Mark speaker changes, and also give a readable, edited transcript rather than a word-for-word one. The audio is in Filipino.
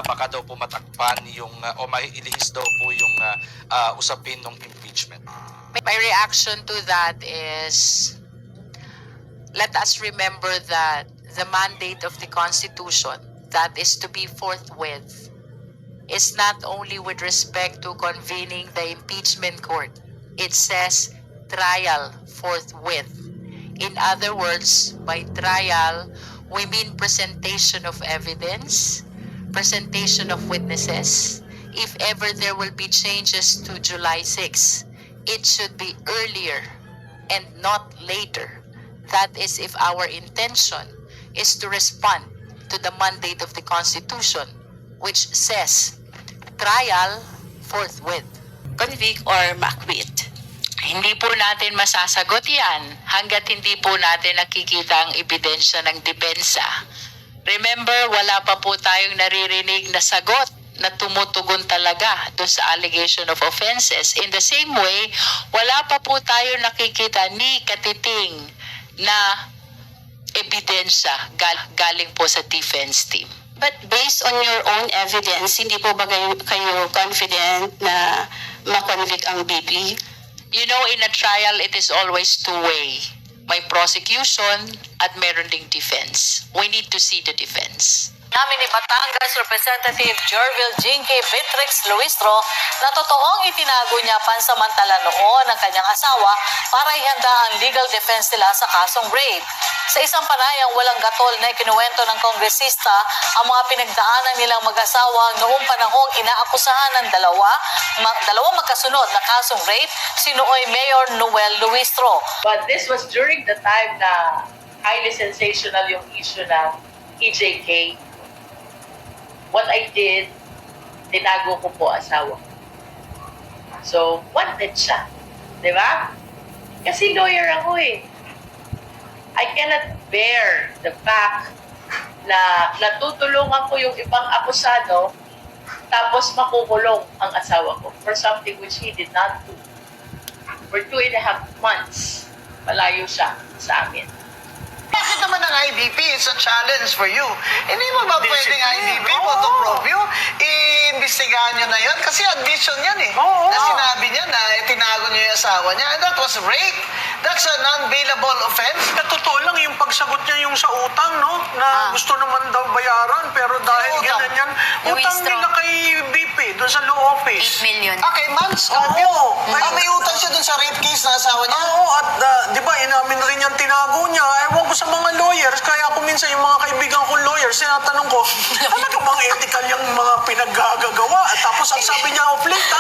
Speaker 1: baka daw po matakpan yung o mailihis daw po yung usapin ng impeachment.
Speaker 2: My reaction to that is, let us remember that the mandate of the Constitution, that is to be forthwith, is not only with respect to convening the impeachment court. It says trial forthwith. In other words, by trial, we mean presentation of evidence, presentation of witnesses. If ever there will be changes to July 6, it should be earlier and not later. That is if our intention is to respond to the mandate of the Constitution, which says trial forthwith.
Speaker 3: Convict or acquit.
Speaker 2: Hindi po natin masasagot yan hanggat hindi po natin nakikita ang ebidensya ng depensa. Remember, wala pa po tayong naririnig na sagot na tumutugon talaga doon sa allegation of offenses. In the same way, wala pa po tayo nakikita ni katiting na ebidensya galing po sa defense team.
Speaker 3: But based on your own evidence, hindi po ba kayo confident na makonvict ang BP?
Speaker 2: You know, in a trial, it is always two-way. May prosecution at meron ding defense. We need to see the defense.
Speaker 4: Namin ni Batangas Representative Jervil Jinke Beatrix Luistro na totoong itinago niya pansamantala noon ang kanyang asawa para ihanda ang legal defense nila sa kasong rape. Sa isang panayang walang gatol na ikinuwento ng kongresista ang mga pinagdaanan nilang mag-asawa noong panahong inaakusahan ng dalawang magkasunod na kasong rape, si nooy Mayor Noel Luistro.
Speaker 5: But this was during the time na highly sensational yung issue ng EJK. What I did, tinago ko po asawa. So, wanted siya. Di ba? Kasi lawyer ako eh. I cannot bear the fact na natutulungan ko yung ibang akusado tapos makukulong ang asawa ko for something which he did not do. For 2.5 months, malayo siya sa amin.
Speaker 6: Bakit naman ang IDP is a challenge for you? Hindi mo ba pwedeng IDP mo to prove you? Iimbestigahan nyo na yun? Kasi admission yan eh. Na sinabi niya na tinago niya yung asawa niya. And that was rape. That's a non-bailable offense.
Speaker 7: Na totoo lang yung pagsagot niya yung sa utang, no? Na gusto naman daw bayaran, pero dahil
Speaker 6: Yung utang?
Speaker 7: ganyan yan, utang nila kay BP, doon sa law office.
Speaker 3: 8 million.
Speaker 6: Okay, months.
Speaker 7: Oo.
Speaker 6: May utang siya dun sa rape case ng asawa niya.
Speaker 7: Oo, at di ba, inamin rin yung tinago niya. Ewan ko sa mga lawyers, kaya ako minsan yung mga kaibigan kong lawyers, sinatanong ko, talaga bang ethical yung mga pinaggagawa? Tapos ang sabi niya of late,